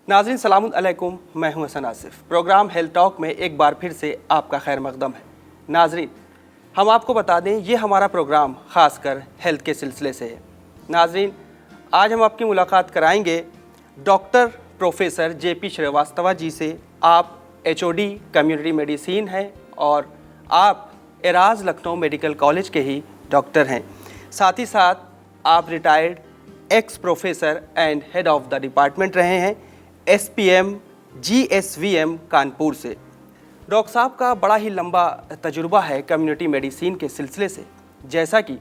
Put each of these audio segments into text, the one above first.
नाज़रीन सलामुन अलैकुम, मैं हूं Hasan Asif. Programme health talk में एक बार फिर से आपका खैर मकदम है। नाज़रीन, हम आपको बता दें ये हमारा प्रोग्राम ख़ासकर हेल्थ के सिलसिले से है। नाज़रीन, आज हम आपकी मुलाकात कराएंगे doctor professor JP Srivastava ji से। आप HOD कम्युनिटी मेडिसिन हैं और आप एराज लखनऊ मेडिकल कॉलेज के ही डॉक्टर हैं। साथ ही साथ आप retired x professor and head of the department रहे हैं SPM GSVM कानपुर से। डॉक्टर साहब का बड़ा ही लंबा तजुर्बा है कम्युनिटी मेडिसिन के सिलसिले से। जैसा कि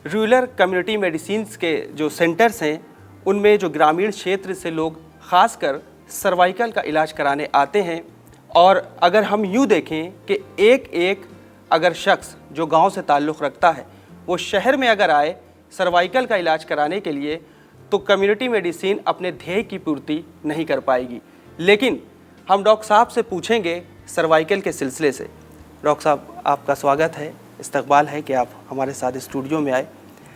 रूरल कम्युनिटी मेडिसिन के जो सेंटर्स हैं उनमें जो ग्रामीण क्षेत्र से लोग ख़ासकर सर्वाइकल का इलाज कराने आते हैं, और अगर हम यूँ देखें कि एक अगर शख्स जो गांव से ताल्लुक़ रखता है वो शहर में अगर आए सर्वाइकल का इलाज कराने के लिए, तो कम्युनिटी मेडिसिन अपने ध्येय की पूर्ति नहीं कर पाएगी। लेकिन हम डॉक्टर साहब से पूछेंगे सर्वाइकल के सिलसिले से। डॉक्टर साहब, आपका स्वागत है, इस्तकबाल है कि आप हमारे साथ स्टूडियो में आए।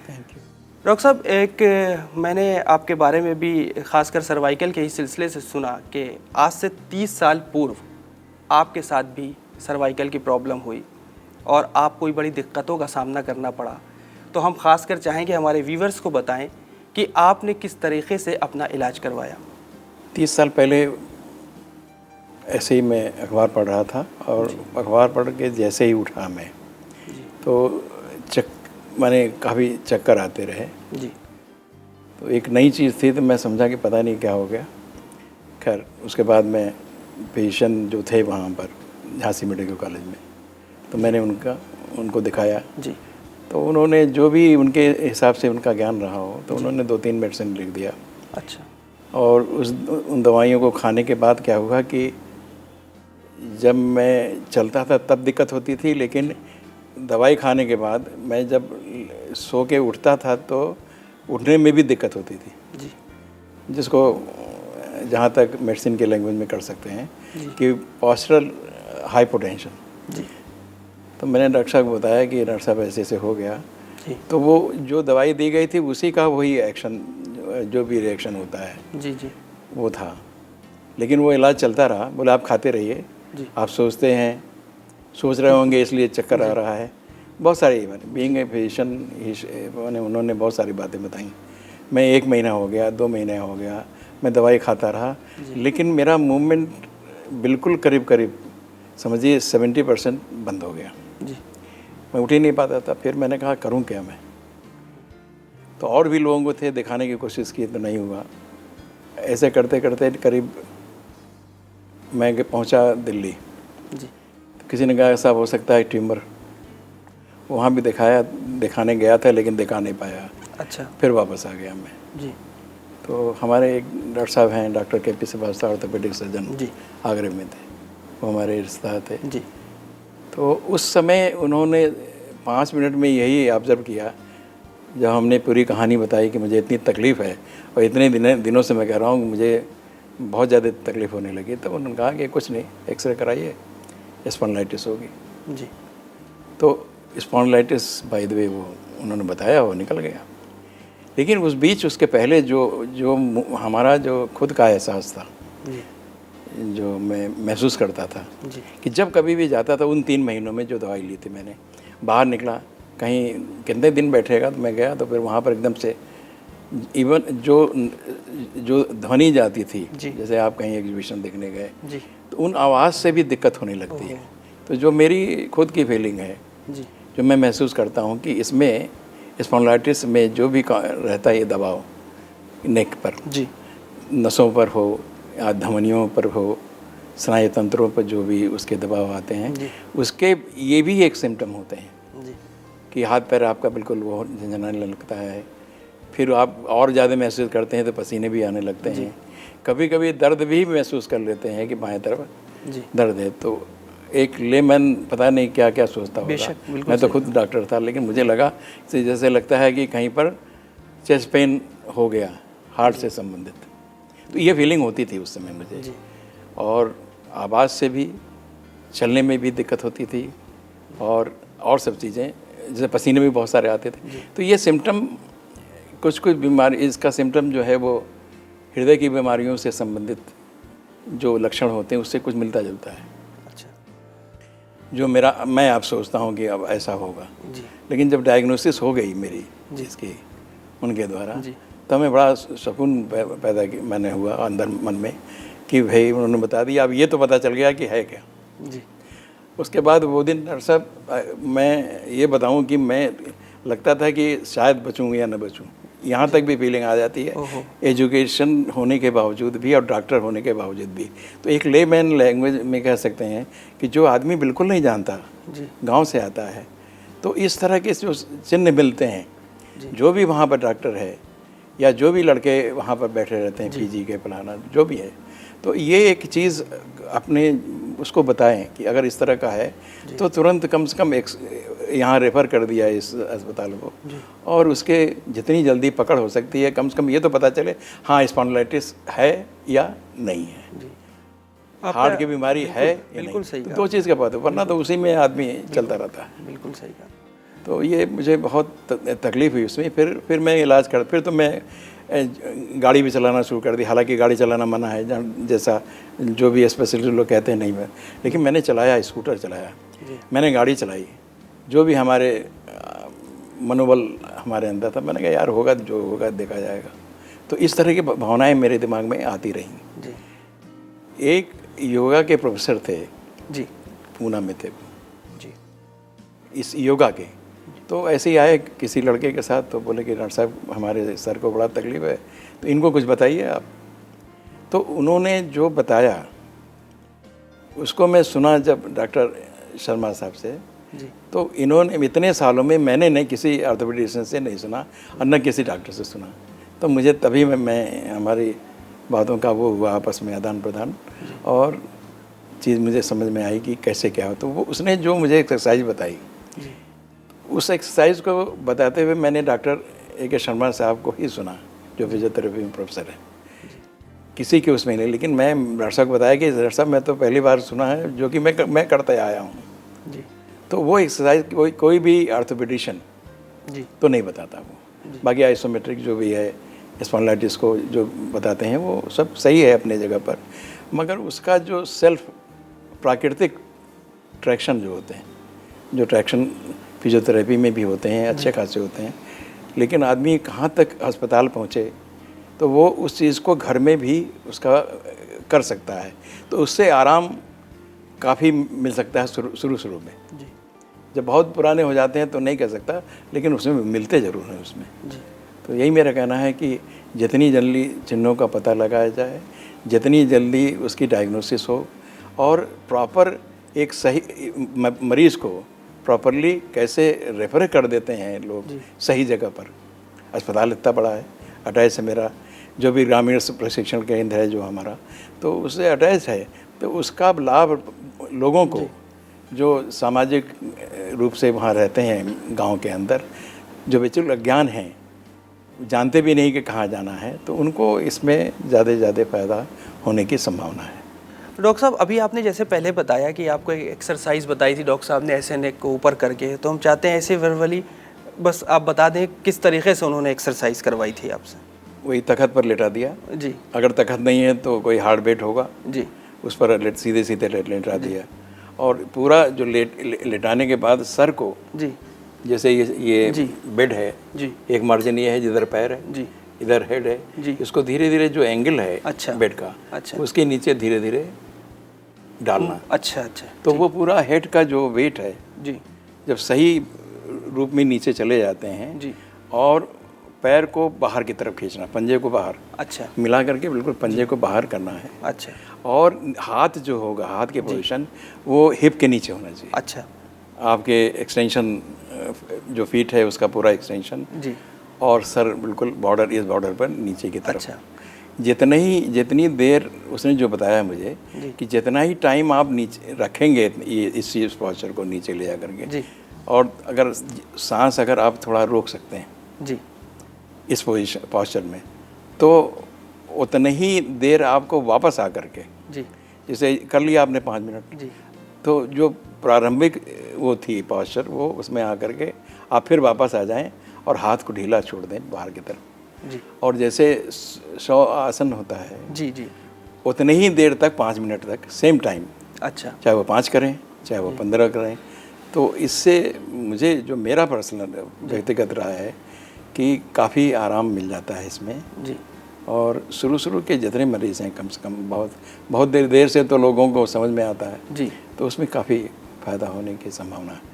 Thank you. डॉक्टर साहब, एक मैंने आपके बारे में भी ख़ासकर सर्वाइकल के ही सिलसिले से सुना कि आज से 30 साल पूर्व आपके साथ भी सर्वाइकल की प्रॉब्लम हुई और आप कोई बड़ी दिक्कतों का सामना करना पड़ा। तो हम ख़ासकर चाहेंगे हमारे व्यूवर्स को बताएं कि आपने किस तरीके से अपना इलाज करवाया। 30 साल पहले ऐसे ही मैं अखबार पढ़ रहा था और अखबार पढ़ के जैसे ही उठा मैं तो मैंने काफ़ी चक्कर आते रहे जी। तो एक नई चीज़ थी तो मैं समझा कि पता नहीं क्या हो गया। खैर उसके बाद मैं फिजिशियन जो थे वहाँ पर झांसी मेडिकल कॉलेज में, तो मैंने उनको दिखाया जी। तो उन्होंने जो भी उनके हिसाब से उनका ज्ञान रहा हो तो उन्होंने 2-3 मेडिसिन लिख दिया। अच्छा। और उन दवाइयों को खाने के बाद क्या हुआ कि जब मैं चलता था तब दिक्कत होती थी, लेकिन दवाई खाने के बाद मैं जब सो के उठता था तो उठने में भी दिक्कत होती थी जी। जिसको जहाँ तक मेडिसिन के लैंग्वेज में कर सकते हैं कि पोस्चरल हाइपोटेंशन। जी। तो मैंने डॉक्टर साहब को बताया कि डॉक्टर साहब ऐसे ऐसे हो गया जी। तो वो जो दवाई दी गई थी उसी का वही एक्शन, जो भी रिएक्शन होता है जी। जी। वो था। लेकिन वो इलाज चलता रहा। बोले आप खाते रहिए, आप सोच रहे होंगे इसलिए चक्कर आ रहा है। बहुत सारी बीइंग ए फिजिशियन उन्होंने बहुत सारी बातें बताई। मैं 1 महीना हो गया, 2 महीने हो गया, मैं दवाई खाता रहा, लेकिन मेरा मूवमेंट बिल्कुल करीब समझिए 70% बंद हो गया जी। मैं उठ ही नहीं पाता था। फिर मैंने कहा करूं क्या मैं, तो और भी लोगों को थे दिखाने की कोशिश की तो नहीं हुआ। ऐसे करते करते करीब मैं पहुंचा दिल्ली। जी। तो किसी ने कहा ऐसा हो सकता है ट्यूमर। वहाँ भी दिखाने गया था लेकिन दिखा नहीं पाया। अच्छा। फिर वापस आ गया मैं। जी। तो हमारे एक डॉक्टर साहब हैं, doctor KP Srivastava, orthopaedic surgeon ji. आगरे में थे, वो हमारे रिश्तेदार थे। जी। तो उस समय उन्होंने 5 मिनट में यही ऑब्ज़र्व किया। जब हमने पूरी कहानी बताई कि मुझे इतनी तकलीफ़ है और इतने दिनों से मैं कह रहा हूँ मुझे बहुत ज़्यादा तकलीफ़ होने लगी, तब उन्होंने कहा कि कुछ नहीं, एक्सरे कराइए, स्पॉन्डिलाइटिस होगी। जी। तो स्पॉन्डिलाइटिस बाय द वे वो उन्होंने बताया, वो निकल गया। लेकिन उस बीच उसके पहले जो हमारा जो खुद का एहसास था, जो मैं महसूस करता था जी। कि जब कभी भी जाता था उन 3 महीनों में जो दवाई ली थी मैंने, बाहर निकला कहीं कितने दिन बैठेगा, तो मैं गया तो फिर वहाँ पर एकदम से इवन जो ध्वनि जाती थी, जैसे आप कहीं एग्जीबिशन देखने गए तो उन आवाज़ से भी दिक्कत होने लगती है। तो जो मेरी खुद की फीलिंग है जी। जो मैं महसूस करता हूँ कि इसमें स्पॉन्डिलाइटिस में जो भी रहता है ये दबाव नेक पर जी, नसों पर हो या धमनियों पर हो, स्नायु तंत्रों पर जो भी उसके दबाव आते हैं, उसके ये भी एक सिम्टम होते हैं जी। कि हाथ पैर आपका बिल्कुल वो झंझनाने लगता है। फिर आप और ज़्यादा महसूस करते हैं तो पसीने भी आने लगते हैं। कभी कभी दर्द भी महसूस कर लेते हैं कि बाएं तरफ दर्द है। तो एक लेमैन पता नहीं क्या क्या सोचता होगा। मैं तो खुद डॉक्टर था, लेकिन मुझे लगा जैसे लगता है कि कहीं पर चेस्ट पेन हो गया हार्ट से संबंधित। तो ये फीलिंग होती थी उस समय मुझे। और आवाज़ से भी, चलने में भी दिक्कत होती थी और सब चीज़ें, जैसे पसीने भी बहुत सारे आते थे। तो ये सिम्टम कुछ बीमारी, इसका सिम्टम जो है वो हृदय की बीमारियों से संबंधित जो लक्षण होते हैं उससे कुछ मिलता जुलता है। अच्छा जो मैं आप सोचता हूँ कि अब ऐसा होगा जी। लेकिन जब डायग्नोसिस हो गई मेरी जी। इसकी उनके द्वारा जी। तब मैं बड़ा सुकून पैदा मैंने हुआ अंदर मन में कि भाई उन्होंने बता दिया, अब ये तो पता चल गया कि है क्या। जी। उसके बाद वो दिन डॉक्टर साहब मैं ये बताऊं कि मैं लगता था कि शायद बचूँ या न बचूँ, यहाँ तक भी फीलिंग आ जाती है एजुकेशन होने के बावजूद भी और डॉक्टर होने के बावजूद भी। तो एक लेमैन लैंग्वेज में कह सकते हैं कि जो आदमी बिल्कुल नहीं जानता, गांव से आता है, तो इस तरह के जो चिन्ह मिलते हैं, जो भी वहाँ पर डॉक्टर है या जो भी लड़के वहाँ पर बैठे रहते हैं पीजी के फलाना जो भी है, तो ये एक चीज़ अपने उसको बताएं कि अगर इस तरह का है तो तुरंत कम से कम यहाँ रेफ़र कर दिया इस अस्पताल को, और उसके जितनी जल्दी पकड़ हो सकती है कम से कम ये तो पता चले हाँ स्पॉन्डिलाइटिस है या नहीं है, हार्ट की बीमारी है या बिल्कुल नहीं। सही तो दो चीज़ का पता, वरना तो उसी में आदमी चलता रहता है। बिल्कुल सही कहा। तो ये मुझे बहुत तकलीफ़ हुई उसमें। फिर मैं इलाज कर, फिर तो मैं गाड़ी भी चलाना शुरू कर दी। हालांकि गाड़ी चलाना मना है, जैसा जो भी स्पेशलिस्ट लोग कहते हैं नहीं मैं, लेकिन मैंने चलाया, स्कूटर चलाया, मैंने गाड़ी चलाई। जो भी हमारे मनोबल हमारे अंदर था, मैंने कहा यार होगा जो होगा देखा जाएगा। तो इस तरह की भावनाएं मेरे दिमाग में आती रहीं। एक योगा के प्रोफेसर थे जी, पूना में थे जी, इस योगा के, तो ऐसे ही आए किसी लड़के के साथ, तो बोले कि डॉक्टर साहब हमारे सर को बड़ा तकलीफ़ है, तो इनको कुछ बताइए आप। तो उन्होंने जो बताया उसको मैं सुना जब डॉक्टर शर्मा साहब से, तो इन्होंने इतने सालों में मैंने नहीं किसी ऑर्थोपेडिशियन से नहीं सुना और न किसी डॉक्टर से सुना। तो मुझे तभी मैं हमारी बातों का वो हुआ आपस में आदान प्रदान, और चीज़ मुझे समझ में आई कि कैसे क्या हो। तो वो उसने जो मुझे एक्सरसाइज बताई, उस एक्सरसाइज को बताते हुए मैंने डॉक्टर A.K. शर्मा साहब को ही सुना, जो फिजियोथेरेपी में प्रोफेसर है, किसी के उसमें नहीं। लेकिन मैं डॉक्टर साहब को बताया कि डॉक्टर साहब मैं तो पहली बार सुना है, जो कि मैं करते आया हूँ। तो वो एक्सरसाइज कोई भी ऑर्थोपेडिशियन तो नहीं बताता वो। बाकी आइसोमेट्रिक जो भी है, स्पॉन्डिलाइटिस को जो बताते हैं वो सब सही है अपने जगह पर, मगर उसका जो सेल्फ प्राकृतिक ट्रैक्शन जो होते हैं, जो ट्रैक्शन फिजियोथेरेपी में भी होते हैं, अच्छे खासे होते हैं, लेकिन आदमी कहाँ तक अस्पताल पहुँचे तो वो उस चीज़ को घर में भी उसका कर सकता है। तो उससे आराम काफ़ी मिल सकता है शुरू में। जब बहुत पुराने हो जाते हैं तो नहीं कर सकता, लेकिन उसमें मिलते ज़रूर हैं उसमें। तो यही मेरा कहना है कि जितनी जल्दी चिन्हों का पता लगाया जाए, जितनी जल्दी उसकी डायग्नोसिस हो, और प्रॉपर एक सही मरीज़ को प्रॉपरली कैसे रेफर कर देते हैं लोग सही जगह पर। अस्पताल इतना बड़ा है, अटैच है मेरा जो भी ग्रामीण प्रशिक्षण केंद्र है जो हमारा, तो उससे अटैच है। तो उसका लाभ लोगों को जो सामाजिक रूप से वहाँ रहते हैं गांव के अंदर, जो बिल्कुल अज्ञान हैं, जानते भी नहीं कि कहाँ जाना है, तो उनको इसमें ज़्यादा से ज़्यादा फ़ायदा होने की संभावना है। डॉक्टर साहब, अभी आपने जैसे पहले बताया कि आपको एक एक्सरसाइज बताई थी डॉक्टर साहब ने, ऐसे नेक को ऊपर करके, तो हम चाहते हैं ऐसे वर्बली बस आप बता दें किस तरीके से उन्होंने एक्सरसाइज करवाई थी आपसे। वही तखत पर लेटा दिया जी, अगर तखत नहीं है तो कोई हार्ड बेट होगा जी, उस पर सीधे सीधे लेटा दिया, और पूरा जो लेटाने के बाद सर को जी, जैसे ये बेड है जी, एक मार्जिन ये है जिधर पैर है जी, इधर हेड है जी, इसको धीरे धीरे जो एंगल है अच्छा बेड का अच्छा, उसके नीचे धीरे धीरे डालना अच्छा अच्छा। तो वो पूरा हेड का जो वेट है जी, जब सही रूप में नीचे चले जाते हैं जी, और पैर को बाहर की तरफ खींचना, पंजे को बाहर अच्छा मिला करके बिल्कुल पंजे को बाहर करना है अच्छा, और हाथ जो होगा, हाथ की पोजीशन वो हिप के नीचे होना चाहिए अच्छा, आपके एक्सटेंशन जो फीट है उसका पूरा एक्सटेंशन जी, और सर बिल्कुल बॉर्डर, इस बॉर्डर पर नीचे की तरफ अच्छा। जितनी देर उसने जो बताया मुझे कि जितना ही टाइम आप नीचे रखेंगे ये इस पोस्चर को नीचे ले जा करके जी, और अगर सांस अगर आप थोड़ा रोक सकते हैं जी इस पोस्चर में, तो उतने ही देर आपको वापस आ करके जी, जैसे कर लिया आपने 5 मिनट जी, तो जो प्रारंभिक वो थी पोस्चर, वो उसमें आ करके आप फिर वापस आ जाएं और हाथ को ढीला छोड़ दें बाहर की तरफ जी, और जैसे 100 आसन होता है जी जी, उतने ही देर तक 5 मिनट तक सेम टाइम, अच्छा, चाहे वो 5 करें चाहे वो 15 करें। तो इससे मुझे जो मेरा पर्सनल व्यक्तिगत राय है कि काफ़ी आराम मिल जाता है इसमें जी। और शुरू के जितने मरीज़ हैं कम से कम बहुत देर से तो लोगों को समझ में आता है जी, तो उसमें काफ़ी फ़ायदा होने की संभावना है।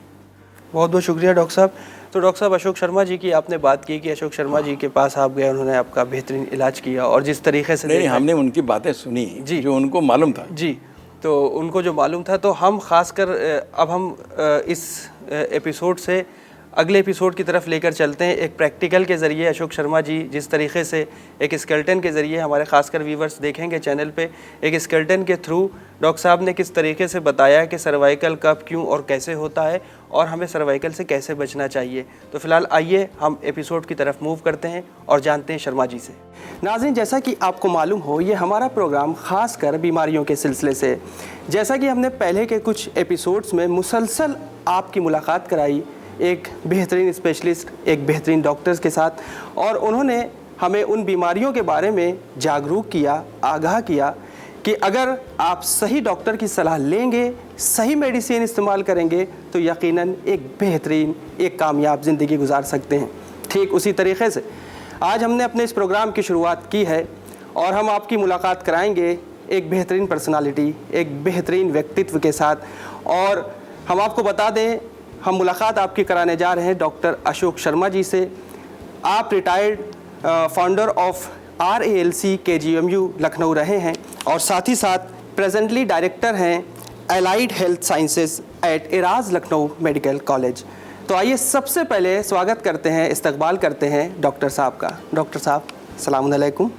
बहुत बहुत शुक्रिया डॉक्टर साहब। तो डॉक्टर साहब, अशोक शर्मा जी की आपने बात की कि अशोक शर्मा जी के पास आप गए, उन्होंने आपका बेहतरीन इलाज किया और जिस तरीके से नहीं, हमने उनकी बातें सुनी जी, जो उनको मालूम था जी, तो उनको जो मालूम था, तो हम खासकर अब हम इस एपिसोड से अगले एपिसोड की तरफ लेकर चलते हैं। एक प्रैक्टिकल के ज़रिए अशोक शर्मा जी जिस तरीके से एक स्केलेटन के ज़रिए हमारे खासकर व्यूवर्स देखेंगे चैनल पे, एक स्केलेटन के थ्रू डॉक्टर साहब ने किस तरीके से बताया कि सर्वाइकल कब, क्यों और कैसे होता है और हमें सर्वाइकल से कैसे बचना चाहिए। तो फिलहाल आइए हम एपिसोड की तरफ मूव करते हैं और जानते हैं शर्मा जी से। नाज़रीन, जैसा कि आपको मालूम हो, ये हमारा प्रोग्राम ख़ासकर बीमारियों के सिलसिले से, जैसा कि हमने पहले के कुछ एपिसोड्स में मुसलसल आपकी मुलाकात कराई एक बेहतरीन स्पेशलिस्ट, एक बेहतरीन डॉक्टर्स के साथ, और उन्होंने हमें उन बीमारियों के बारे में जागरूक किया, आगाह किया कि अगर आप सही डॉक्टर की सलाह लेंगे, सही मेडिसिन इस्तेमाल करेंगे तो यकीनन एक बेहतरीन, एक कामयाब ज़िंदगी गुजार सकते हैं। ठीक उसी तरीके से आज हमने अपने इस प्रोग्राम की शुरुआत की है और हम आपकी मुलाकात कराएंगे एक बेहतरीन पर्सनालिटी, एक बेहतरीन व्यक्तित्व के साथ। और हम आपको बता दें, हम मुलाकात आपकी कराने जा रहे हैं डॉक्टर अशोक शर्मा जी से। आप retired founder of RALC KGMU Lucknow रहे हैं और साथ ही साथ प्रेजेंटली डायरेक्टर हैं allied health sciences at Eras Lucknow medical college. तो आइए सबसे पहले स्वागत करते हैं, इस्तकबाल करते हैं डॉक्टर साहब का। डॉक्टर साहब, अस्सलाम वालेकुम।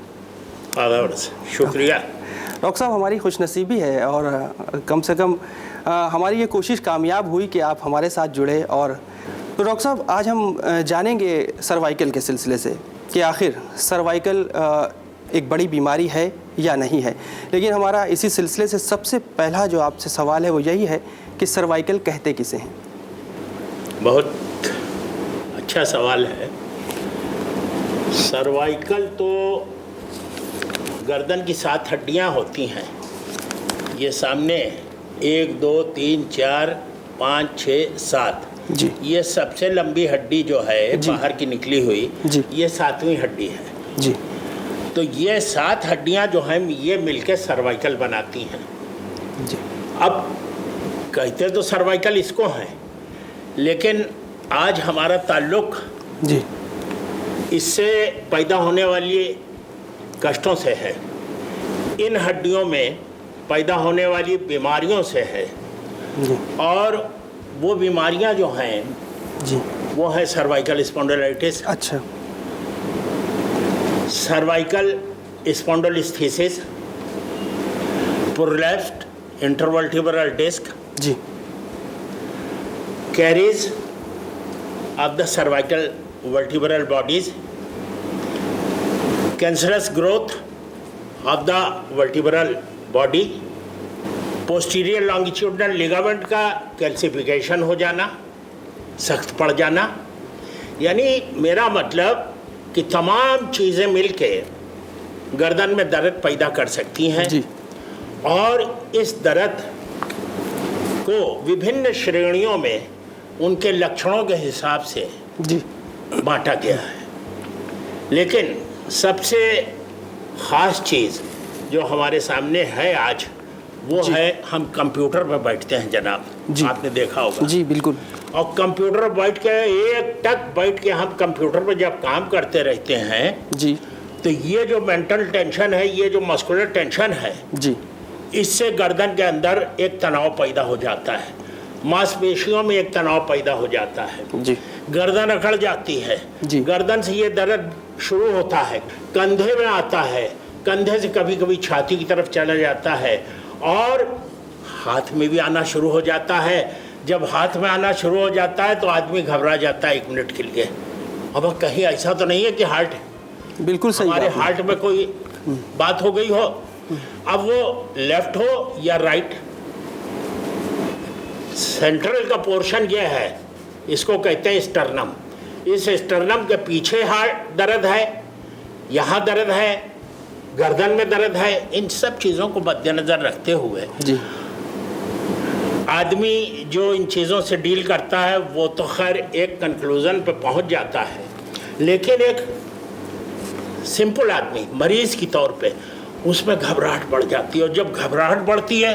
शुक्रिया। डॉक्टर साहब, हमारी खुशनसीबी है और कम से कम हमारी ये कोशिश कामयाब हुई कि आप हमारे साथ जुड़े। और तो डॉक्टर साहब, आज हम जानेंगे सर्वाइकल के सिलसिले से कि आखिर सर्वाइकल एक बड़ी बीमारी है या नहीं है। लेकिन हमारा इसी सिलसिले से सबसे पहला जो आपसे सवाल है वो यही है कि सर्वाइकल कहते किसे हैं? बहुत अच्छा सवाल है। सर्वाइकल तो गर्दन की 7 हड्डियां होती हैं। ये सामने 1 2 3 4 5 6 7 जी, ये सबसे लंबी हड्डी जो है बाहर की निकली हुई जी, ये 7वीं हड्डी है जी। तो ये 7 हड्डियां जो हैं ये मिलके सर्वाइकल बनाती हैं जी। अब कहते तो सर्वाइकल इसको हैं, लेकिन आज हमारा ताल्लुक जी, इससे पैदा होने वाली कष्टों से है, इन हड्डियों में पैदा होने वाली बीमारियों से है। जी, और वो बीमारियां जो हैं जी, वो है सर्वाइकल स्पॉन्डिलाइटिस, अच्छा, cervical spondylolisthesis, prolapsed intervertebral disc, जी, caries of the cervical vertebral bodies, cancerous growth of the vertebral body, posterior longitudinal ligament का कैल्सिफिकेशन हो जाना, सख्त पड़ जाना। यानी मेरा मतलब कि तमाम चीज़ें मिलके गर्दन में दर्द पैदा कर सकती हैं जी, और इस दर्द को विभिन्न श्रेणियों में उनके लक्षणों के हिसाब से जी, बांटा गया है। लेकिन सबसे ख़ास चीज़ जो हमारे सामने है आज वो जी, है हम कंप्यूटर पर बैठते हैं जनाब, जी, आपने देखा होगा। जी, बिल्कुल। और कंप्यूटर पर बैठ के एक टक बैठ के हम कंप्यूटर पर जब काम करते रहते हैं जी, तो ये जो मेंटल टेंशन है, ये जो मस्कुलर टेंशन है, जी, इससे गर्दन के अंदर एक तनाव पैदा हो जाता है, मांसपेशियों में एक तनाव पैदा हो जाता है, जी, गर्दन अकड़ जाती है, जी, गर्दन से ये दर्द शुरू होता है, कंधे में आता है, कंधे से कभी कभी छाती की तरफ चला जाता है और हाथ में भी आना शुरू हो जाता है। जब हाथ में आना शुरू हो जाता है तो आदमी घबरा जाता है 1 मिनट के लिए। अब कहीं ऐसा तो नहीं है कि हार्ट, बिल्कुल सही हमारे बात है। हार्ट में कोई बात हो गई हो। अब वो लेफ्ट हो या राइट, सेंट्रल का पोर्शन ये है, इसको कहते हैं स्टर्नम। इस स्टर्नम के पीछे हार्ट दर्द है, यहाँ दर्द है, गर्दन में दर्द है, इन सब चीज़ों को मद्देनज़र रखते हुए जी आदमी जो इन चीज़ों से डील करता है वो तो खैर एक कंक्लूज़न पे पहुंच जाता है, लेकिन एक सिंपल आदमी मरीज़ की तौर पे उसमें घबराहट बढ़ जाती है, और जब घबराहट बढ़ती है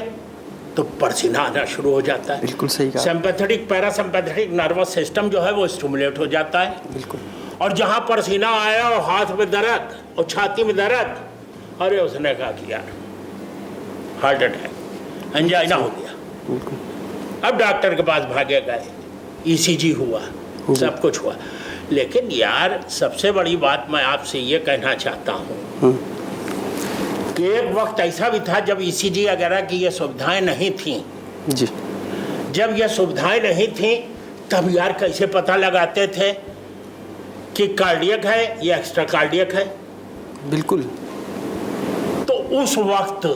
तो पसीना आना शुरू हो जाता है। बिल्कुल सही कहा। सिंपैथेटिक पैरासिम्पैथेटिक नर्वस सिस्टम जो है वो स्टिमुलेट हो जाता है। बिल्कुल। और जहाँ पसीना आया और हाथ में दर्द और छाती में दर्द, अरे उसने कहा कि यार हार्ट अटैक, एंजाइना हो गया। बिल्कुल। अब डॉक्टर के पास भागे गए, ईसीजी हुआ, सब कुछ हुआ। लेकिन यार सबसे बड़ी बात मैं आपसे ये कहना चाहता हूँ कि एक वक्त ऐसा भी था जब ईसीजी वगैरह की ये सुविधाएं नहीं थीं। जी। जब ये सुविधाएं नहीं थीं तब यार कैसे पता लगाते थे कि कार्डियक है या एक्स्ट्रा कार्डियक है? बिल्कुल। तो उस वक्त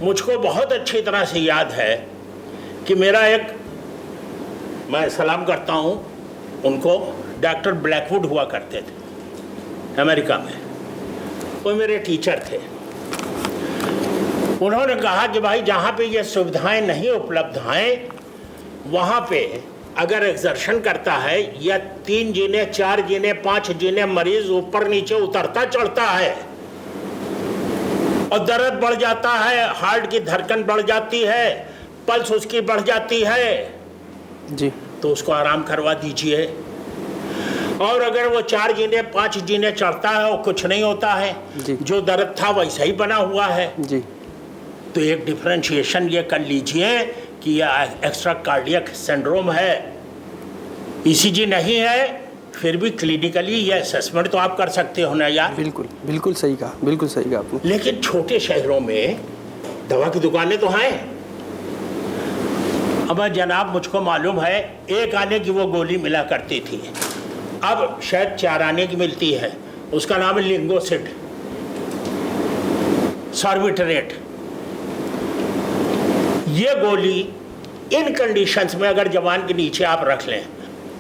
मुझको बहुत अच्छी तरह से याद है कि मेरा एक, मैं सलाम करता हूँ उनको, डॉक्टर ब्लैकवुड हुआ करते थे अमेरिका में, वो मेरे टीचर थे। उन्होंने कहा कि भाई जहाँ पे ये सुविधाएं नहीं उपलब्ध हैं वहाँ पे अगर एक्सर्शन करता है या 3 जीने 4 जीने 5 जीने मरीज ऊपर नीचे उतरता चढ़ता है और दर्द बढ़ जाता है, हार्ट की धड़कन बढ़ जाती है, पल्स उसकी बढ़ जाती है जी, तो उसको आराम करवा दीजिए। और अगर वो 4 जीने 5 जीने चढ़ता है और कुछ नहीं होता है, जो दर्द था वैसा ही बना हुआ है जी, तो एक डिफरेंशिएशन ये कर लीजिए कि यह एक्स्ट्रा कार्डियक सिंड्रोम है। ईसीजी नहीं है फिर भी क्लिनिकली ये असेसमेंट तो आप कर सकते हो ना यार। बिल्कुल बिल्कुल सही कहा, बिल्कुल सही कहा आपने। लेकिन छोटे शहरों में दवा की दुकानें तो हैं। अब जनाब मुझको मालूम है एक आने की वो गोली मिला करती थी, अब शायद 4 आने की मिलती है, उसका नाम है लिंगोसिड सॉर्बिट्रेट। ये गोली इन कंडीशंस में अगर जवान के नीचे आप रख लें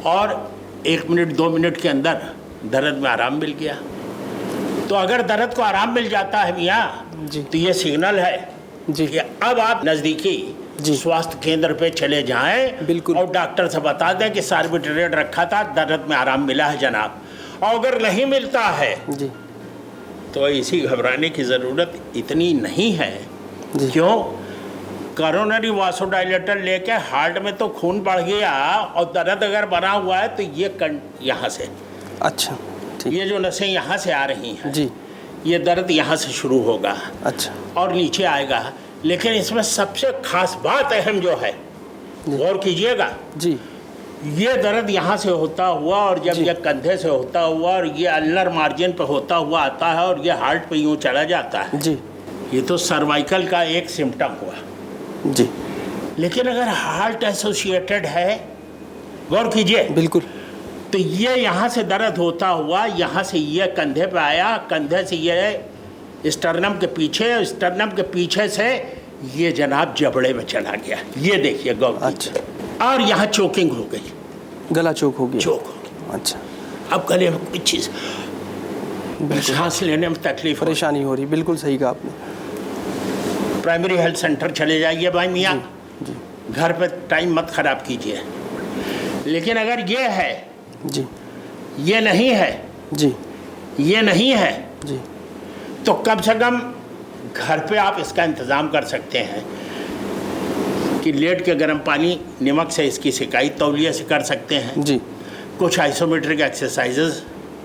और 1 मिनट 2 मिनट के अंदर दर्द में आराम मिल गया, तो अगर दर्द को आराम मिल जाता है मियाँ तो ये सिग्नल है जी कि अब आप नज़दीकी स्वास्थ्य केंद्र पे चले जाएं। बिल्कुल। और डॉक्टर से बता दें कि सॉर्बिट्रेट रखा था, दर्द में आराम मिला है जनाब। और अगर नहीं मिलता है जी तो इसी घबराने की ज़रूरत इतनी नहीं है। जी। क्यों? करोनरी वासोडाइलेटर लेके हार्ट में तो खून बढ़ गया और दर्द अगर बना हुआ है तो ये यहाँ से, अच्छा ठीक, ये जो नसें यहाँ से आ रही हैं जी, ये दर्द यहाँ से शुरू होगा अच्छा, और नीचे आएगा। लेकिन इसमें सबसे खास बात अहम जो है, गौर कीजिएगा जी, ये दर्द यहाँ से होता हुआ और जब ये कंधे से होता हुआ और ये अल्नर मार्जिन पे होता हुआ आता है और ये हार्ट पे यूँ चला जाता है जी ये तो सर्वाइकल का एक सिम्टम हुआ। जी, लेकिन अगर हार्ट एसोसिएटेड है, गौर कीजिए, बिल्कुल, तो ये यहाँ से दर्द होता हुआ यहाँ से ये कंधे पे आया, कंधे से ये स्टर्नम के पीछे, स्टर्नम के पीछे से ये जनाब जबड़े में चला गया। ये देखिए गौर कीजिए। और यहाँ चोकिंग हो गई, गला चोक हो गया, चोक हो गई। अच्छा, अब गले में कोई चीज़, सांस लेने में तकलीफ, परेशानी हो रही, बिल्कुल सही कहा आपने। प्राइमरी हेल्थ सेंटर चले जाइए भाई मियाँ, जी, घर पे टाइम मत खराब कीजिए। लेकिन अगर ये है, जी, ये नहीं है, जी, ये नहीं है, जी, तो कम से कम घर पे आप इसका इंतज़ाम कर सकते हैं कि लेट के गर्म पानी नमक से इसकी सिकाई तौलिया से कर सकते हैं। जी, कुछ आइसोमेट्रिक एक्सरसाइजेज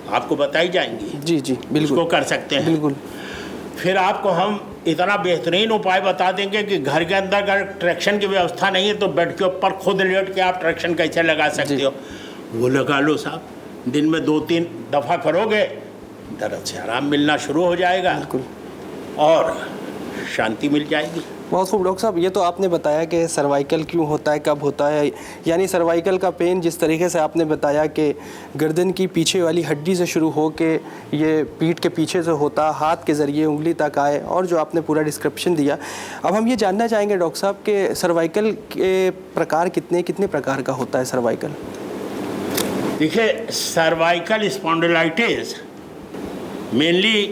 आपको बताई जाएंगी, जी, जी, बिल्कुल, उसको कर सकते हैं। बिल्कुल, फिर आपको हम इतना बेहतरीन उपाय बता देंगे कि घर के अंदर अगर ट्रैक्शन की व्यवस्था नहीं है तो बेड के ऊपर खुद लेट के आप ट्रैक्शन कैसे लगा सकते हो, वो लगा लो साहब। दिन में 2-3 दफ़ा करोगे, दर्द से आराम मिलना शुरू हो जाएगा बिल्कुल, और शांति मिल जाएगी। बहुत खूब डॉक्टर साहब, ये तो आपने बताया कि सर्वाइकल क्यों होता है, कब होता है, यानी सर्वाइकल का पेन जिस तरीके से आपने बताया कि गर्दन की पीछे वाली हड्डी से शुरू हो के ये पीठ के पीछे से होता, हाथ के ज़रिए उंगली तक आए, और जो आपने पूरा डिस्क्रिप्शन दिया। अब हम ये जानना चाहेंगे डॉक्टर साहब कि सर्वाइकल के प्रकार कितने प्रकार का होता है सर्वाइकल? देखिए, सर्वाइकल स्पॉन्डिलाइटिस मेनली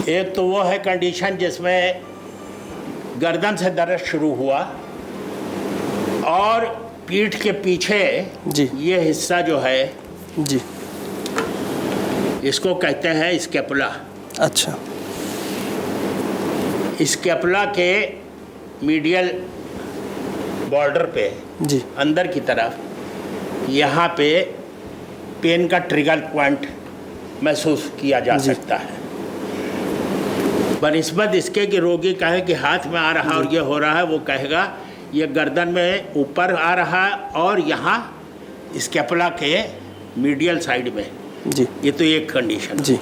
एक तो वो है कंडीशन जिसमें गर्दन से दर्द शुरू हुआ और पीठ के पीछे जी ये हिस्सा जो है जी, इसको कहते हैं स्कैपुला। अच्छा स्कैपुला के मीडियल बॉर्डर पे जी अंदर की तरफ यहाँ पे पेन का ट्रिगर पॉइंट महसूस किया जा जी। सकता है। बनिस्बत इसके कि रोगी कहे कि हाथ में आ रहा और ये हो रहा है, वो कहेगा ये गर्दन में ऊपर आ रहा है और यहाँ स्कैपुला के मीडियल साइड में। जी ये तो एक कंडीशन। जी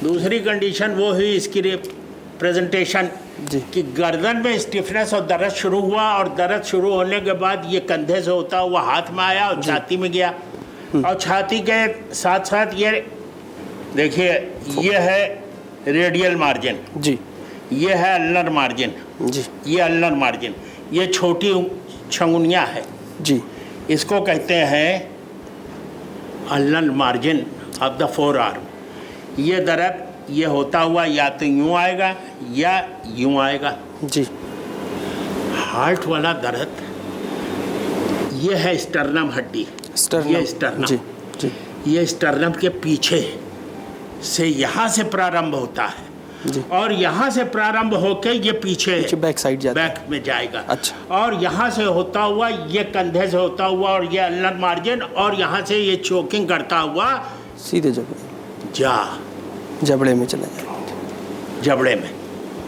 दूसरी कंडीशन वो हुई इसकी प्रेजेंटेशन जी कि गर्दन में स्टिफनेस और दर्द शुरू हुआ और दर्द शुरू होने के बाद ये कंधे से होता हुआ हाथ में आया और छाती में गया और छाती के साथ साथ ये देखिए ये है रेडियल मार्जिन, जी ये है अल्नर मार्जिन, जी ये अल्नर मार्जिन, ये छोटी छंगुनिया है, जी इसको कहते हैं ulnar margin of the four arm. ये दर्द ये होता हुआ या तो यूँ आएगा या यूँ आएगा। जी हार्ट वाला दर्द ये है स्टर्नम हड्डी, स्टर्नम, ये स्टर्नम, जी जी ये स्टर्नम के पीछे से यहाँ से प्रारंभ होता है जी, और यहाँ से प्रारंभ होके ये पीछे बैक साइड जाता है। बैक में जाएगा। अच्छा। और यहाँ से होता हुआ ये कंधे से होता हुआ और ये अल्नर मार्जिन और यहाँ से ये चोकिंग करता हुआ सीधे जबड़े में चला जाएगा, जबड़े में।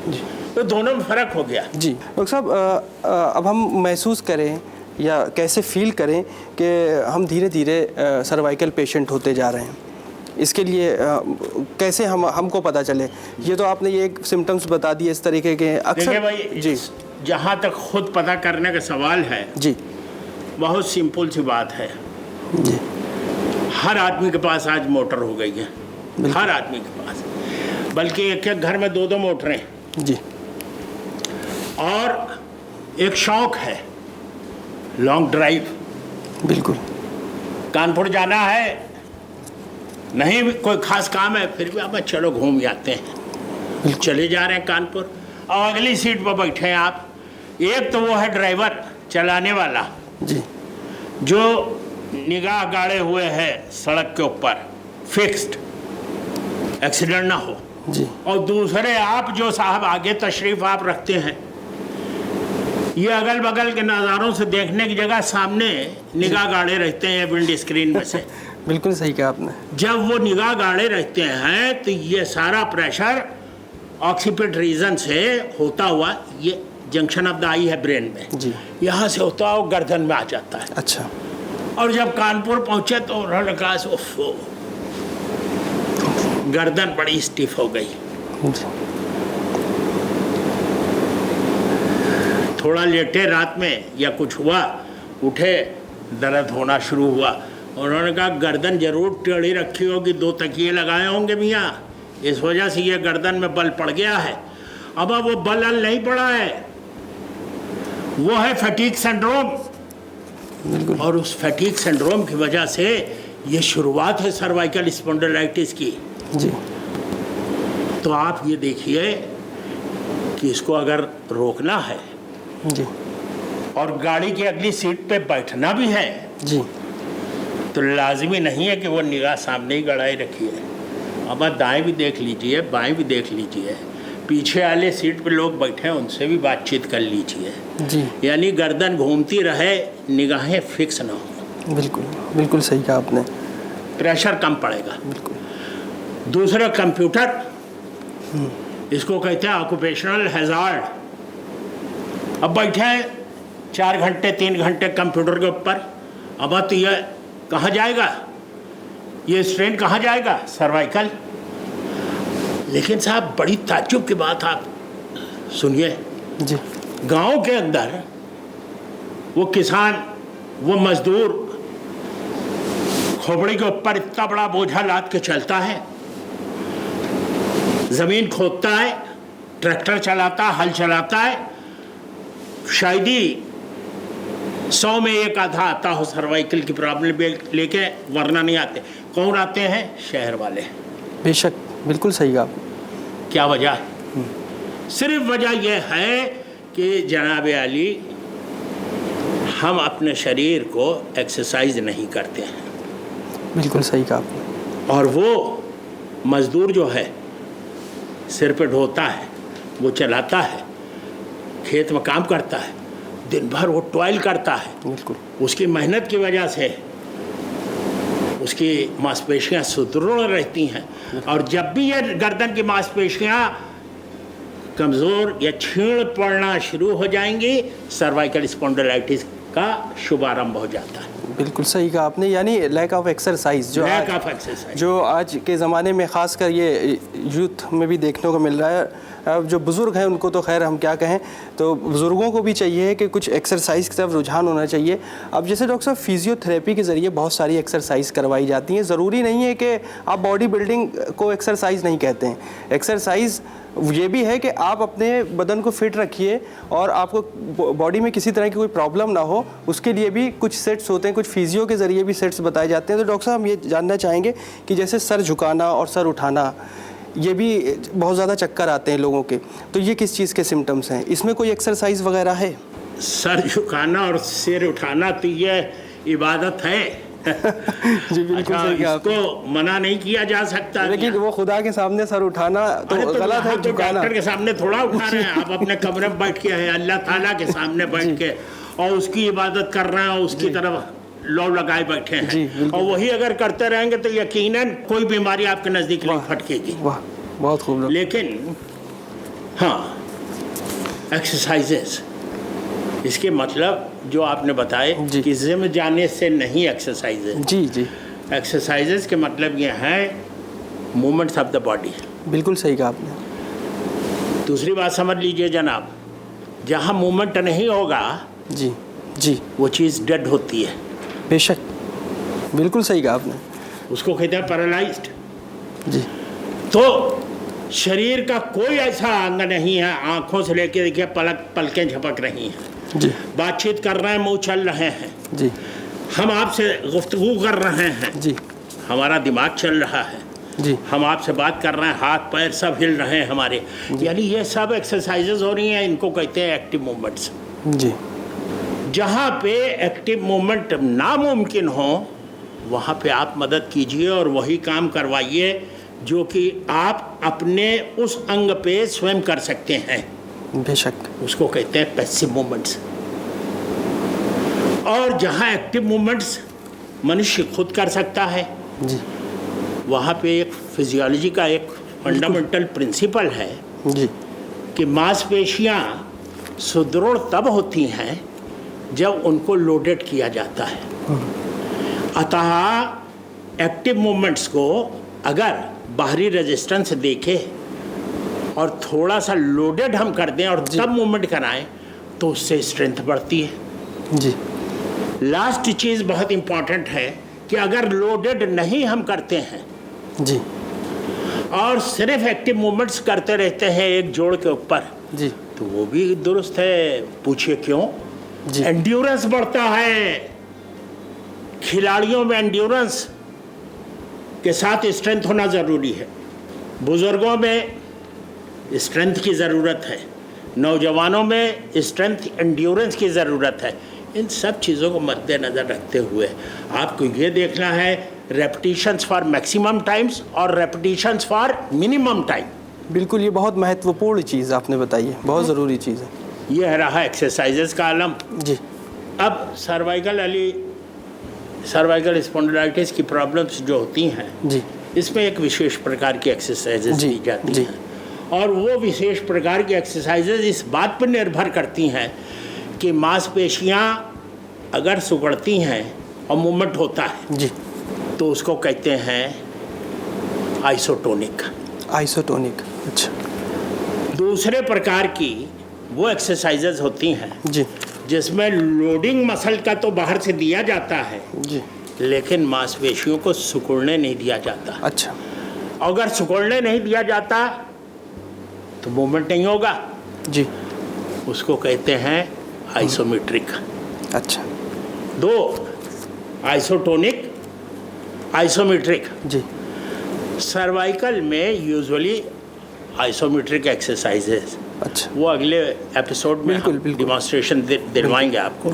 जी तो दोनों में फ़र्क हो गया। जी डॉक्टर साहब, अब हम महसूस करें या कैसे फील करें कि हम धीरे धीरे सर्वाइकल पेशेंट होते जा रहे हैं, इसके लिए कैसे हमको पता चले? ये तो आपने ये एक सिम्टम्स बता दिए इस तरीके के देखिए अक्सर। भाई, जी जहाँ तक खुद पता करने का सवाल है, जी बहुत सिंपल सी बात है। जी हर आदमी के पास आज मोटर हो गई है, बिल्कुल। हर आदमी के पास, बल्कि एक एक घर में दो दो मोटरें। जी और एक शौक है लॉन्ग ड्राइव। बिल्कुल। कानपुर जाना है, नहीं भी कोई खास काम है, फिर भी आप चलो घूम जाते हैं, चले जा रहे हैं कानपुर और अगली सीट पर बैठे हैं आप। एक तो वो है ड्राइवर चलाने वाला जी जो निगाह गाड़े हुए है सड़क के ऊपर, फिक्स्ड, एक्सीडेंट ना हो। जी और दूसरे आप जो साहब आगे तशरीफ आप रखते हैं, ये अगल बगल के नज़ारों से देखने की जगह सामने निगाह गाड़े रहते हैं विंड स्क्रीन में से। बिल्कुल सही कहा आपने। जब वो निगाह गाड़े रहते हैं तो ये सारा प्रेशर ऑक्सीपिट रीजन से होता हुआ, ये जंक्शन ऑफ द आई है ब्रेन में, जी यहाँ से होता हुआ गर्दन में आ जाता है। अच्छा। और जब कानपुर पहुँचे तो उन्होंने कहा ओफो, गर्दन बड़ी स्टिफ हो गई। जी थोड़ा लेटे रात में या कुछ हुआ, उठे, दर्द होना शुरू हुआ। उन्होंने कहा गर्दन जरूर टेढ़ी रखी होगी, दो तकिए लगाए होंगे मियाँ, इस वजह से ये गर्दन में बल पड़ गया है। अब वो बल नहीं पड़ा है, वो है फैटीग सिंड्रोम। और उस फैटीग सिंड्रोम की वजह से ये शुरुआत है सर्वाइकल स्पॉन्डिलाइटिस की। जी तो आप ये देखिए कि इसको अगर रोकना है जी और गाड़ी की अगली सीट पे बैठना भी है, जी तो लाजमी नहीं है कि वो निगाह सामने ही गड़ाई रखिए। अब आप दाएं भी देख लीजिए, बाएं भी देख लीजिए, पीछे वाले सीट पे लोग बैठे हैं उनसे भी बातचीत कर लीजिए। जी यानी गर्दन घूमती रहे, निगाहें फिक्स ना हो। बिल्कुल बिल्कुल सही कहा आपने। प्रेशर कम पड़ेगा। बिल्कुल। दूसरा कंप्यूटर, इसको कहते हैं ऑक्यूपेशनल हैजार्ड। अब बैठे हैं 4 घंटे 3 घंटे कंप्यूटर के ऊपर, अब तो ये कहाँ जाएगा, ये स्ट्रेन कहाँ जाएगा, सर्वाइकल। लेकिन साहब बड़ी ताज्जुब की बात आप सुनिए, जी गांव के अंदर वो किसान, वो मजदूर खोपड़ी के ऊपर इतना बड़ा बोझा लाद के चलता है, जमीन खोदता है, ट्रैक्टर चलाता है, हल चलाता है, शायद ही 100 में एक आधा आता हो सर्वाइकल की प्रॉब्लम लेके, वरना नहीं आते। कौन आते हैं? शहर वाले। बेशक बिल्कुल सही कहा। क्या वजह है? सिर्फ वजह यह है कि जनाब आली हम अपने शरीर को एक्सरसाइज नहीं करते हैं। बिल्कुल सही कहा आपने। और वो मज़दूर जो है सिर पे ढोता है, वो चलाता है, खेत में काम करता है, दिन भर वो टॉयल करता है। बिल्कुल। उसकी मेहनत की वजह से उसकी मांसपेशियां सुदृढ़ रहती हैं, और जब भी ये गर्दन की मांसपेशियां कमज़ोर या छीण पड़ना शुरू हो जाएंगी, सर्वाइकल स्पॉन्डिलाइटिस का शुभारंभ हो जाता है। बिल्कुल सही कहा आपने, यानी लैक ऑफ एक्सरसाइज जो आज के ज़माने में ख़ासकर ये यूथ में भी देखने को मिल रहा है। अब जो बुज़ुर्ग हैं उनको तो खैर हम क्या कहें, तो बुज़ुर्गों को भी चाहिए कि कुछ एक्सरसाइज की तरफ रुझान होना चाहिए। अब जैसे डॉक्टर साहब फिजियोथेरेपी के ज़रिए बहुत सारी एक्सरसाइज करवाई जाती हैं। ज़रूरी नहीं है कि आप बॉडी बिल्डिंग को एक्सरसाइज नहीं कहते हैं। एक्सरसाइज ये भी है कि आप अपने बदन को फिट रखिए और आपको बॉडी में किसी तरह की कोई प्रॉब्लम ना हो, उसके लिए भी कुछ सेट्स होते हैं, कुछ फिजियो के ज़रिए भी सेट्स बताए जाते हैं। तो डॉक्टर साहब हम ये जानना चाहेंगे कि जैसे सर झुकाना और सर उठाना, ये भी बहुत ज़्यादा चक्कर आते हैं लोगों के, तो ये किस चीज़ के सिम्टम्स हैं? इसमें कोई एक्सरसाइज वगैरह है? सर झुकाना और सिर उठाना तो ये इबादत है। जी बिल्कुल सही कहा। इसको मना नहीं किया जा सकता, लेकिन वो खुदा के सामने सर उठाना तो गलत है। झुकाना डॉक्टर के सामने थोड़ा उठा रहे हैं आप, अपने कमरे में बैठ के हैं, अल्लाह ताला के सामने बैठ के और उसकी इबादत कर रहे हैं, उसकी तरफ लौ लगाए बैठे हैं, और वही अगर करते रहेंगे तो यकीनन कोई बीमारी आपके नज़दीक नहीं फटकेगी। वाह, बहुत खूब। लेकिन हाँ, एक्सरसाइजेस, इसके मतलब जो आपने बताए कि जिम जाने से नहीं एक्सरसाइजेज। जी जी। एक्सरसाइजेज के मतलब ये है मूवमेंट्स ऑफ द बॉडी। बिल्कुल सही कहा आपने। दूसरी बात समझ लीजिए जनाब, जहाँ मूवमेंट नहीं होगा जी जी, वो चीज़ डेड होती है। बेशक, बिल्कुल सही कहा आपने। उसको कहते हैं पैरालाइज्ड। जी। तो शरीर का कोई ऐसा अंग नहीं है, आंखों से लेकर देखिए पलकें झपक रही हैं जी, बातचीत कर रहे हैं, मुंह चल रहे हैं जी, हम आपसे गुफ्तगू कर रहे हैं जी, हमारा दिमाग चल रहा है जी, हम आपसे बात कर रहे हैं, हाथ पैर सब हिल रहे हैं हमारे, यानी ये सब एक्सरसाइजेज हो रही हैं, इनको कहते हैं एक्टिव मूवमेंट्स। जी। जहाँ पे एक्टिव मूवमेंट नामुमकिन हो वहाँ पे आप मदद कीजिए और वही काम करवाइए जो कि आप अपने उस अंग पे स्वयं कर सकते हैं। बेशक। उसको कहते हैं पैसिव मूवमेंट्स। और जहाँ एक्टिव मूवमेंट्स मनुष्य खुद कर सकता है जी, वहाँ पे एक फिजियोलॉजी का एक फंडामेंटल प्रिंसिपल है जी, कि मांसपेशियाँ सुदृढ़ तब होती हैं जब उनको लोडेड किया जाता है। अतः एक्टिव मूवमेंट्स को अगर बाहरी रेजिस्टेंस देखे और थोड़ा सा लोडेड हम कर दें और तब मूवमेंट कराएं तो उससे स्ट्रेंथ बढ़ती है। जी। लास्ट चीज़ बहुत इम्पॉर्टेंट है कि अगर लोडेड नहीं हम करते हैं जी, और सिर्फ एक्टिव मूवमेंट्स करते रहते हैं एक जोड़ के ऊपर जी, तो वो भी दुरुस्त है। पूछिए क्यों? जी। एंड्योरेंस बढ़ता है। खिलाड़ियों में एंड्योरेंस के साथ स्ट्रेंथ होना ज़रूरी है। बुजुर्गों में स्ट्रेंथ की ज़रूरत है, नौजवानों में स्ट्रेंथ एंड्योरेंस की ज़रूरत है। इन सब चीज़ों को मद्देनज़र रखते हुए आपको ये देखना है रेपिटेशंस फॉर मैक्सिमम टाइम्स और रेपिटेशंस फॉर मिनिमम टाइम। बिल्कुल, ये बहुत महत्वपूर्ण चीज़ आपने बताई है, बहुत ज़रूरी चीज़ है। ये रहा एक्सरसाइजेज का आलम। जी। अब सर्वाइकल स्पॉन्डिलाइटिस की प्रॉब्लम्स जो होती हैं जी, इसमें एक विशेष प्रकार की एक्सरसाइजेज जी, दी जाती जी। हैं और वो विशेष प्रकार की एक्सरसाइजेज इस बात पर निर्भर करती हैं कि मांसपेशियाँ अगर सिकुड़ती हैं और मूवमेंट होता है जी, तो उसको कहते हैं आइसोटोनिक। आइसोटोनिक। अच्छा। दूसरे प्रकार की वो एक्सरसाइजेज होती हैं जी, जिसमें लोडिंग मसल का तो बाहर से दिया जाता है जी। लेकिन मांसपेशियों को सिकुड़ने नहीं दिया जाता। अच्छा। अगर सिकुड़ने नहीं दिया जाता तो मूवमेंट नहीं होगा। जी। उसको कहते हैं आइसोमेट्रिक। अच्छा। दो, आइसोटोनिक, आइसोमेट्रिक। जी। सर्वाइकल में यूजुअली आइसोमेट्रिक एक्सरसाइजेस, अच्छा, वो अगले एपिसोड में बिल्कुल, बिल्कुल। डिमॉन्स्ट्रेशन दिलवाएंगे आपको।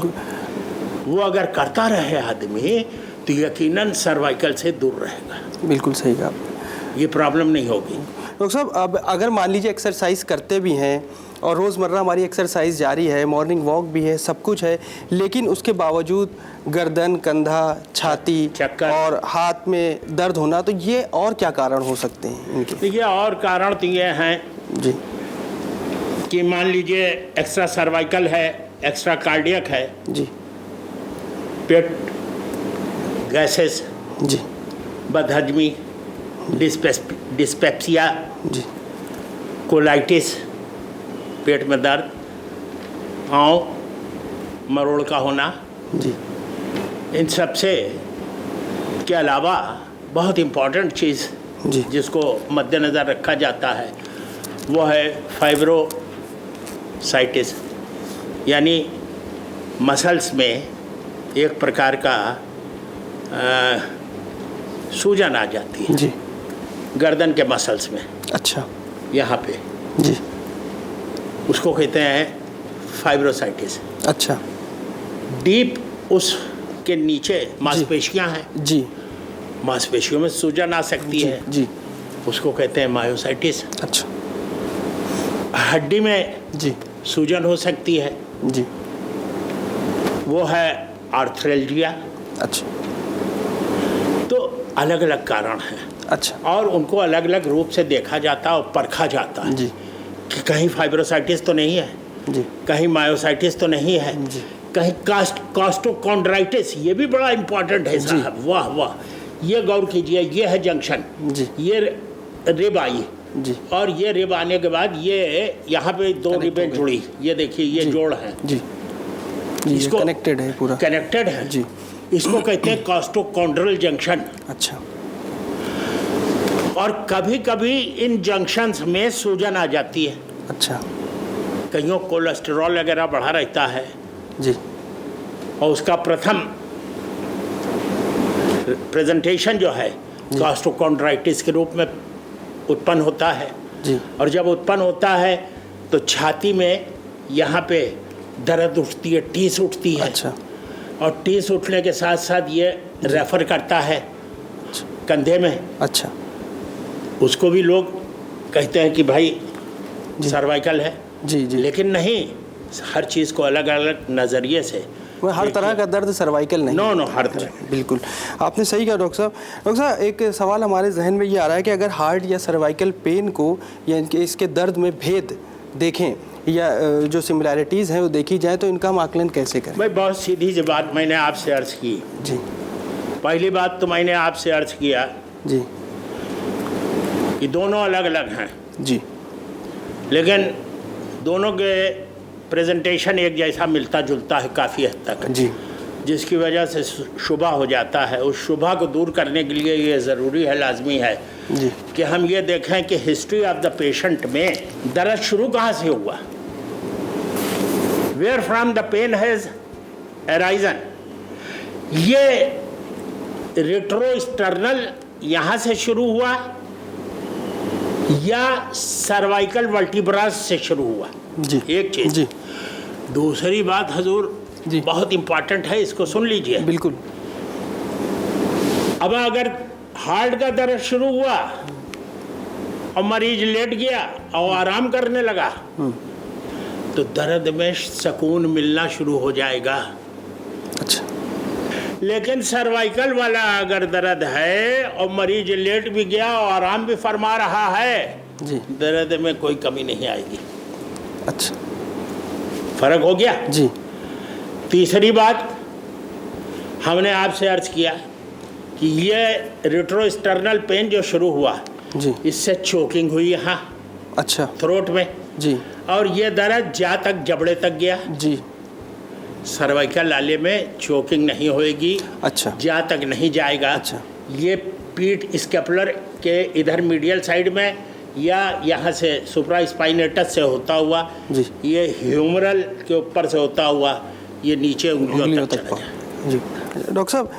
वो अगर करता रहे आदमी तो यकीनन सर्वाइकल से दूर रहेगा। बिल्कुल सही कहा आपने। ये प्रॉब्लम नहीं होगी। डॉक्टर साहब, अब अगर मान लीजिए एक्सरसाइज करते भी हैं और रोज़मर्रा हमारी एक्सरसाइज जारी है, मॉर्निंग वॉक भी है, सब कुछ है, लेकिन उसके बावजूद गर्दन, कंधा, छाती चक्कर और हाथ में दर्द होना, तो ये और क्या कारण हो सकते हैं इनके? देखिए, और कारण तो ये हैं जी कि मान लीजिए एक्स्ट्रा सर्वाइकल है, एक्स्ट्रा कार्डियक है, जी पेट गैसेस, जी बदहजमी, डिस्पेप्सिया, जी कोलाइटिस, पेट में दर्द, पाँव मरोड़ का होना, जी इन सब से के अलावा बहुत इम्पॉर्टेंट चीज़ जी जिसको मद्देनज़र रखा जाता है वो है फाइब्रोसाइटिस, यानी मसल्स में एक प्रकार का सूजन आ जाती है जी गर्दन के मसल्स में, अच्छा यहाँ पे, जी उसको कहते हैं फाइब्रोसाइटिस। अच्छा डीप उसके नीचे मांसपेशियाँ हैं, जी मांसपेशियों में सूजन आ सकती जी है, जी उसको कहते हैं मायोसाइटिस। अच्छा हड्डी में जी सूजन हो सकती है, जी वो है आर्थ्रेल्जिया। अच्छा तो अलग अलग कारण हैं अच्छा और उनको अलग अलग रूप से देखा जाता है और परखा जाता है जी कि कहीं फाइब्रोसाइटिस तो नहीं है, जी कहीं मायोसाइटिस तो नहीं है, जी। कहीं कास्टोकॉन्ड्राइटिस, ये भी बड़ा इंपॉर्टेंट है साहब। वाह वाह, ये गौर कीजिए, ये है जंक्शन, जी ये रिब आई जी और ये रिब आने के बाद ये यहाँ पे दो Connect रिबें हो गई। जुड़ी, ये देखिए ये जी। जोड़ है, जी जी इसको कनेक्टेड है पूरा। कनेक्टेड है जी। इसको कहते हैं कास्टोकॉन्ड्रल जंक्शन। अच्छा और कभी कभी इन जंक्शंस में सूजन आ जाती है, अच्छा कईयों कोलेस्टेरॉल वगैरह बढ़ा रहता है जी और उसका प्रथम प्रेजेंटेशन जो है कास्टोकॉन्ड्राइटिस के रूप में उत्पन्न होता है। जी और जब उत्पन्न होता है तो छाती में यहाँ पे दर्द उठती है, टीस उठती है, अच्छा और टीस उठने के साथ साथ ये रेफर करता है कंधे में, अच्छा उसको भी लोग कहते हैं कि भाई जी। सर्वाइकल है, जी जी लेकिन नहीं, हर चीज़ को अलग अलग नज़रिए से वो हर तरह का दर्द सर्वाइकल नहीं। नो हर तरह। बिल्कुल आपने सही कहा डॉक्टर साहब। डॉक्टर साहब, एक सवाल हमारे जहन में ये आ रहा है कि अगर हार्ट या सर्वाइकल पेन को या इनके इसके दर्द में भेद देखें या जो सिमिलैरिटीज़ हैं वो देखी जाए तो इनका हम आकलन कैसे करें? भाई बहुत सीधी सी बात मैंने आपसे अर्ज की। जी पहली बात तो मैंने आपसे अर्ज किया जी कि दोनों अलग अलग हैं, जी लेकिन दोनों के प्रेजेंटेशन एक जैसा मिलता जुलता है काफ़ी हद तक, जी जिसकी वजह से शुबा हो जाता है। उस शुबा को दूर करने के लिए ये ज़रूरी है, लाजमी है जी कि हम ये देखें कि हिस्ट्री ऑफ द पेशेंट में दर्द शुरू कहाँ से हुआ, where from the pain has arisen. ये रेट्रोस्टर्नल यहाँ से शुरू हुआ या सर्वाइकल वर्टिब्रास से शुरू हुआ, जी एक चीज़। जी दूसरी बात हजूर जी बहुत इंपॉर्टेंट है, इसको सुन लीजिए। बिल्कुल अब अगर हार्ट का दर्द शुरू हुआ और मरीज लेट गया और आराम करने लगा तो दर्द में सुकून मिलना शुरू हो जाएगा। अच्छा लेकिन सर्वाइकल वाला अगर दर्द है और मरीज लेट भी गया और आराम भी फरमा रहा है, जी दर्द में कोई कमी नहीं आएगी। अच्छा फर्क हो गया। जी तीसरी बात हमने आपसे अर्ज किया कि ये रेट्रोस्टर्नल पेन जो शुरू हुआ, जी इससे चोकिंग हुई यहाँ अच्छा थ्रोट में, जी और ये दर्द जा तक जबड़े तक गया। जी सर्वाइकल लाले में चोकिंग नहीं होएगी, अच्छा जा तक नहीं जाएगा। अच्छा। ये पीठ स्केपुलर के इधर मीडियल साइड में या यहाँ से सुप्रा स्पाइनेटस से होता हुआ, जी ये ह्यूमरल के ऊपर से होता हुआ ये नीचे उंगलियों उंगलियों तक तक चला जाए। जी डॉक्टर साहब,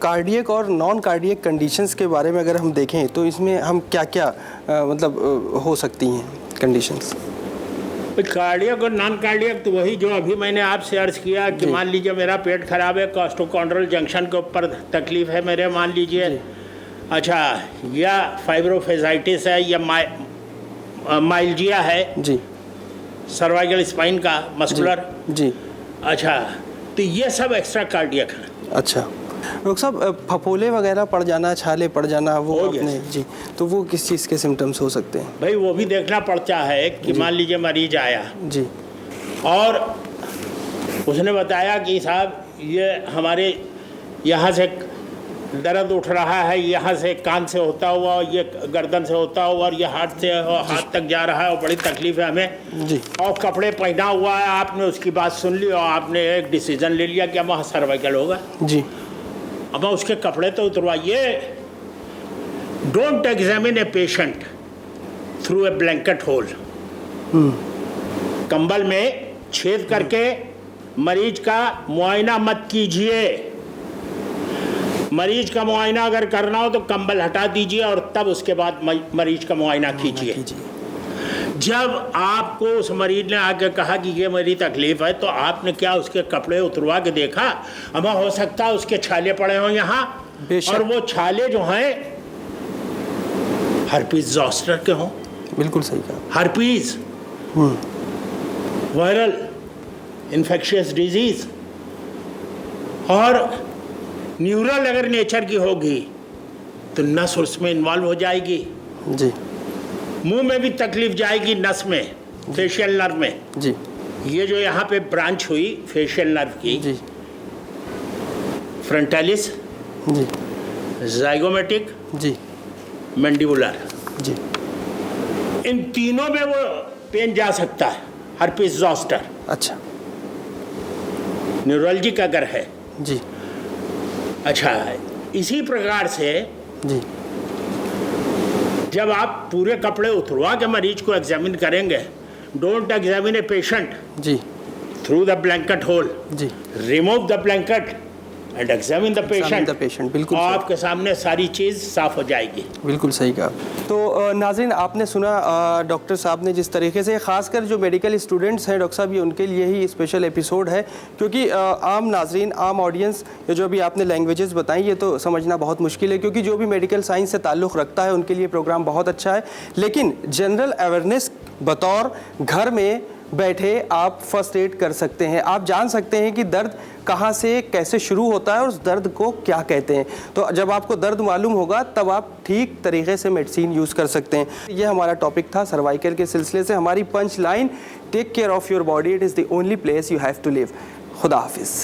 कार्डियक और नॉन कार्डियक कंडीशंस के बारे में अगर हम देखें तो इसमें हम क्या क्या मतलब हो सकती हैं कंडीशंस? कार्डियक और नॉन कार्डियक तो वही जो अभी मैंने आपसे अर्ज किया कि मान लीजिए मेरा पेट खराब है, कॉस्टोकॉन्ड्रल जंक्शन के ऊपर तकलीफ है मेरे, मान लीजिए, अच्छा, या फाइब्रोफेजाइटिस है या माइल्जिया है जी, सर्वाइकल स्पाइन का मस्कुलर जी, अच्छा, तो ये सब एक्स्ट्रा कार्डियक है। अच्छा डॉक्टर साहब, फफोले वगैरह पड़ जाना, छाले पड़ जाना, वो अपने जी, तो वो किस चीज़ के सिम्टम्स हो सकते हैं? भाई वो भी देखना पड़ता है कि मान लीजिए मरीज आया जी और उसने बताया कि साहब ये हमारे यहाँ से दर्द उठ रहा है, यहाँ से कान से होता हुआ, ये गर्दन से होता हुआ और ये हाथ से हाथ तक जा रहा है और बड़ी तकलीफ है हमें जी, और कपड़े पहना हुआ है, आपने उसकी बात सुन ली और आपने एक डिसीजन ले लिया कि अब सर्वाइकल होगा जी, अब उसके कपड़े तो उतरवाइए। Don't examine a patient through a blanket hole. कंबल में छेद करके मरीज का मुआयना मत कीजिए। मरीज का मुआयना अगर करना हो तो कंबल हटा दीजिए और तब उसके बाद मरीज का मुआयना कीजिए। जब आपको उस मरीज ने आके कहा कि ये मेरी तकलीफ है तो आपने क्या उसके कपड़े उतरवा के देखा? अब हो सकता है उसके छाले पड़े हों यहाँ, और वो छाले जो हैं हर्पीज ज़ॉस्टर के हों। बिल्कुल सही कहा। हर्पीज वायरल इन्फेक्शियस डिजीज, और न्यूरल अगर नेचर की होगी तो नस उसमें इन्वॉल्व हो जाएगी जी, मुंह में भी तकलीफ जाएगी, नस में, फेशियल नर्व में जी, ये जो यहाँ पे ब्रांच हुई फेशियल नर्व की जी, फ्रंटालिस जी, जाइगोमेटिक जी, मैंडिबुलर जी, इन तीनों में वो पेन जा सकता है, हर्पीज ज़ॉस्टर। अच्छा, न्यूरोलॉजिक अगर है जी, अच्छा है। इसी प्रकार से जी, जब आप पूरे कपड़े उतरवा के मरीज को एग्जामिन करेंगे, डोंट एग्जामिन ए पेशेंट जी थ्रू द ब्लैंकेट होल जी, remove the blanket and examine the patient. बिल्कुल, आपके सामने सारी चीज़ साफ हो जाएगी। बिल्कुल सही कहा। तो नाज़रीन, आपने सुना डॉक्टर साहब ने जिस तरीके से, ख़ासकर जो मेडिकल स्टूडेंट्स हैं डॉक्टर साहब, ये उनके लिए ही स्पेशल एपिसोड है, क्योंकि आम नाज़रीन, आम ऑडियंस, ये जो भी आपने लैंग्वेजेस बताई ये तो समझना बहुत मुश्किल है, क्योंकि जो भी मेडिकल साइंस से ताल्लुक़ रखता है उनके लिए प्रोग्राम बहुत अच्छा है। लेकिन जनरल अवेयरनेस बतौर घर में बैठे आप फर्स्ट एड कर सकते हैं। आप जान सकते हैं कि दर्द कहाँ से कैसे शुरू होता है और उस दर्द को क्या कहते हैं। तो जब आपको दर्द मालूम होगा तब आप ठीक तरीके से मेडिसिन यूज़ कर सकते हैं। ये हमारा टॉपिक था सर्वाइकल के सिलसिले से। हमारी punch line, take care of your body, it is the only place you have to live. खुदा हाफिज़।